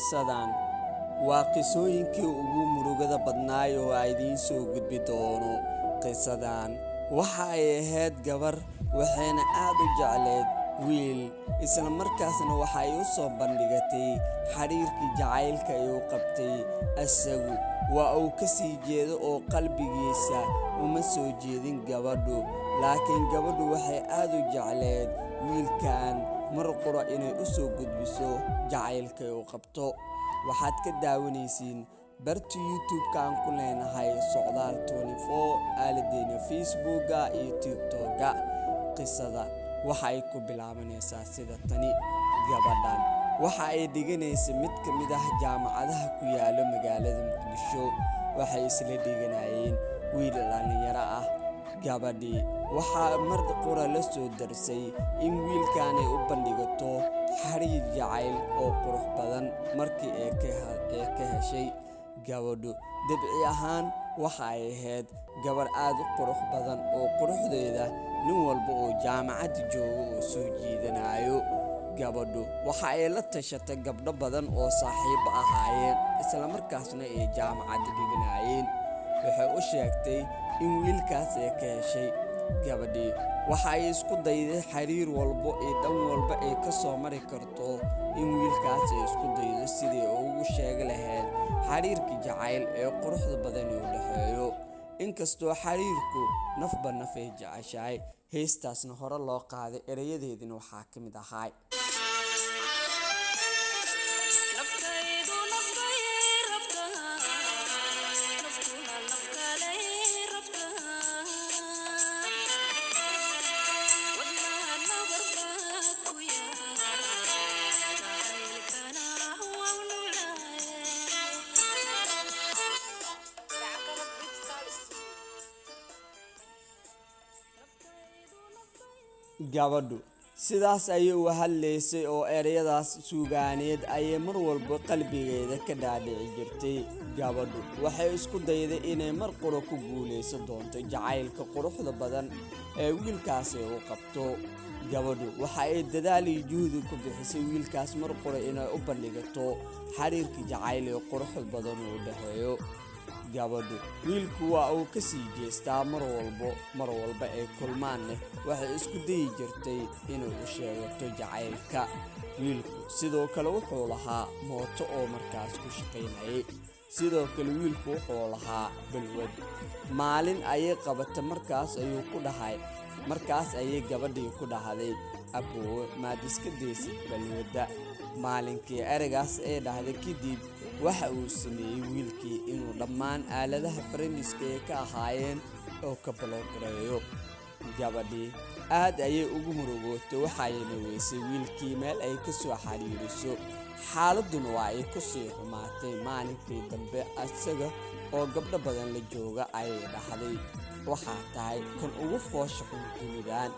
qisadan waa qisooyinkii ugu murugada badnaay oo ay idiin soo gudbi doono. qisadan waxa ay ahayd gabar waxayna aad u jecleed wiil, isla markaasna waxa ay u soo bandhigatay xiriirkii jacaylka ay u qabtay. isagu waa uu ka sii jeedo oo qalbigiisa uma soo jeedin gabadhu, laakiin gabadhu waxay aad u jecleed wiilkan mar qura inay u soo gudbiso jacaylka ay u qabto. waxaad ka daawanaysiin barta YouTube-ka aan ku leenahay Socdaal 24, aaladdeena Facebook-ga iyo TikTok-ga. qisada waxa ay ku bilaabanaysaa sida tani. gabadhan waxa ay dhiganaysaa mid ka mid ah jaamacadaha ku yaala magaalada Muqdisho. waxay isla dhiganayeen wiil dhalinyaro ah. gabadhii waxaa mar qura la soo darsay in wiilkan ay u bandhigato xiriir jacayl oo qurux badan. markii ay ka heshay gabadhu dabci ahaan waxa ay ahayd gabar aad u qurux badan oo quruxdeeda nin walba oo jaamacadda jooga oo soo jiidanayo. gabadhu waxa ay la tashatay gabdho badan oo saaxiibo ahaayeen, isla markaasna ay jaamacadda dhiganayeen. waxay u sheegtay in wiilkaas ay ka heshay. gabadhii waxa ay isku dayday xiriir walbo iyo dhan walba ay ka soo mari karto in wiilkaas ay isku daydo sidii ugu sheegi lahayd xiriirka jacayl ee quruxda badan ee u dhexeeyo. inkastoo xiriirku nafba naf ay jeceshahay, heestaasna hore loo qaaday erayadeedina waxaa ka mid ahaa gabadhu sidaas ayay u hadlaysay oo ereyadaas suugaaneed ayay mar walba qalbigeeda ka dhaadhici jirtay. gabadhu waxay isku dayday inay mar qura ku guulaysan doonto jacaylka quruxda badan ee wiilkaas ay u qabto. gabadhu waxa ay dadaal iyo juhdi ku bixisay wiilkaas mar qura inay u bandhigato xiriirka jacayl ee quruxda badan oo u dhexeeyo. gabadhu wiilku waa uu ka sii jeestaa mar walba ay kulmaanne waxay isku dayi jirtay inuu u sheegato jacaylka. wiilku sidoo kale wuxuu lahaa mooto oo markaas ku shaqaynayay. sidoo kale wiilku wuxuu lahaa balwad. maalin ayay qabatay, markaas ayay gabadhii ku dhahday, aboowe maad iska daysid balwadda. maalinkii ereygaas ay dhahday kadib waxa uu sameeyey wiilkii inuu dhammaan aaladaha farandiska ay ka ahaayeen oo ka baloogareeyo. gabadhii aad ayay ugu murugootay, waxayna weysay wiilkii meel ay ka soo xiriiriso. xaaladuna waa ay ku sii xumaatay. maalinkii dambe isaga oo gabdho badan la jooga ayay dhahday, waxaa tahay kan ugu foosha xun dunidaan.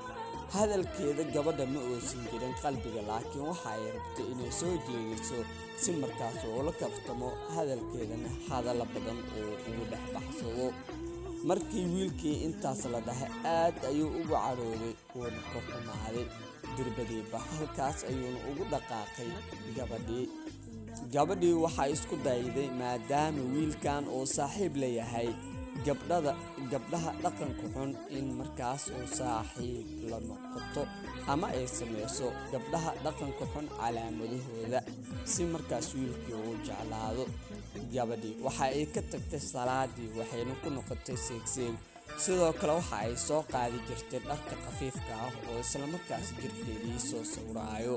hadalkeeda gabadha ma oosan jirin qalbiga, laakiin waxa ay rabtay inay soo jeediso si markaas oo la kaftamo hadalkeedana hadalla badan oo ugu dhex baxsado. markii wiilkii intaas la dhahay aad ayuu ugu carooday uuna ka xumaaday. dirbadiiba halkaas ayuuna ugu dhaqaaqay gabadhii waxay isku dayday maadaama wiilkan uu saaxiib la yahay gabdhaha dhaqanka xun in markaas uu saaxiib la noqoto ama ay samayso gabdhaha dhaqanka xun calaamadahooda si markaas wiilkii uu jeclaado. gabadhii waxa ay ka tagtay salaadii waxayna ku noqotay seegseeg. sidoo kale waxa ay soo qaadi jirtay dharka khafiifka ah oo isla markaas jirkeedii soo sawiraayo.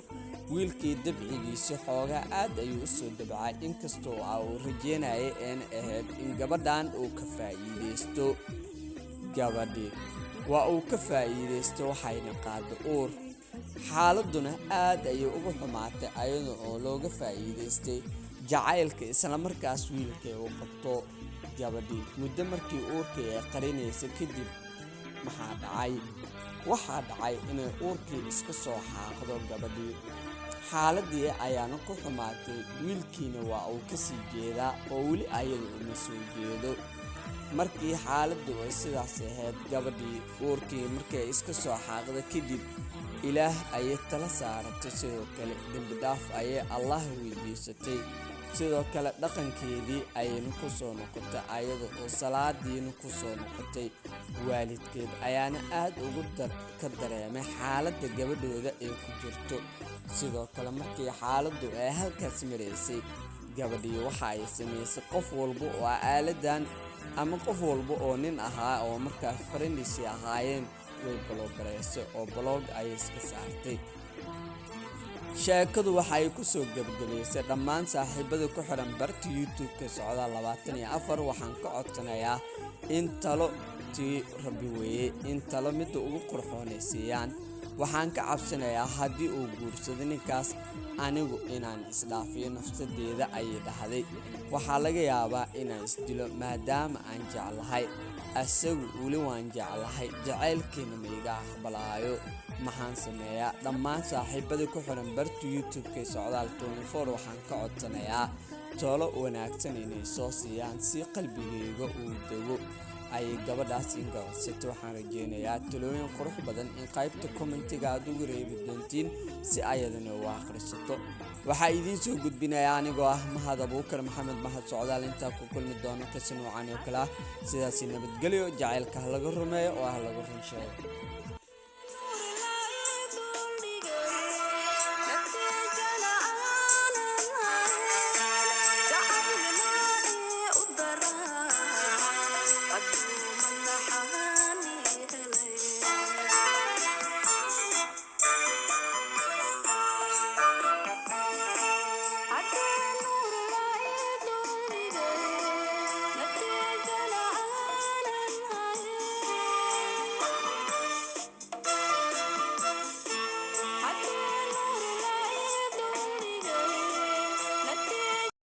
wiilkii dabcigiisa xoogaa aad ayuu u soo dabcay, inkastoo uu rajeynayay een ahayd in gabadhan uu ka faa'iidaysto. gabadhii waa uu ka faa'iidaystay, waxayna qaaday uur. xaaladuna aad ayay ugu xumaatay ayada oo looga faa'iidaystay jacaylka isla markaas wiilkay uu qabto. gabadhii muddo markii uurkii ay qarinaysa kadib waxaa dhacay inay uurkii iska soo xaaqdo. gabadhii xaaladii ayaana ku xumaatay. wiilkiina waa uu ka sii jeedaa oo weli ayada uma soo jeedo. markii xaaladdu ay sidaas ahayd, gabadhii uurkii markay iska soo xaaqda kadib ilaah ayay tala saaratay. sidoo kale dembi dhaaf ayay allah weydiisatay. sidoo kale dhaqankeedii ayayna ku soo noqotay ayada oo salaadiina ku soo noqotay. Waalidkeed ayaana aad ugu ka dareemay xaaladda gabadhooda ee ku jirto. Sidoo kale markii xaaladdu ay halkaas maraysay, gabadhii waxa ay samaysay qof walba oo aaladan ama qof walba oo nin ahaa oo markaas friendisi ahaayeen way bloggareysay oo blog ayay iska saartay. sheekadu waxay ku soo gabagabaysay dhammaan saaxiibada ku xiran barta YouTube-ka Socdaal 24. waxaan ka codsanayaa in talo tii rabbi weeye in talo midda ugu qurxoonaysiiyaan. waxaan ka cabsanayaa haddii uu guursado ninkaas anigu inaan isdhaafiyo nafsadeeda ayay dhahday. waxaa laga yaabaa inaan isdilo maadaama aan jeclahay asagu weli waan jeclahay jacaylkiina ma iga aqbalaayo. maxaan sameeyaa? dhammaan saaxiibada ku xiran barta YouTube-ka Socdaal 24 waxaan ka codsanayaa talo wanaagsan inay soo siiyaan si qalbigayga uu dego ayay gabadhaas inga codsatay. waxaan rajeynayaa talooyin qurux badan in qaybta commentiga aad ugu reebi doontiin si ayadana u akhrisato. waxaa idiin soo gudbinayaa anigoo ah Mahad Abuukar Maxamed Mahad Socdaal. intaa ku kulmi doono kasi noocan oo kale ah sidaasi nabadgelyo. jacaylka ha laga rumeeyo oo ha laga run sheego.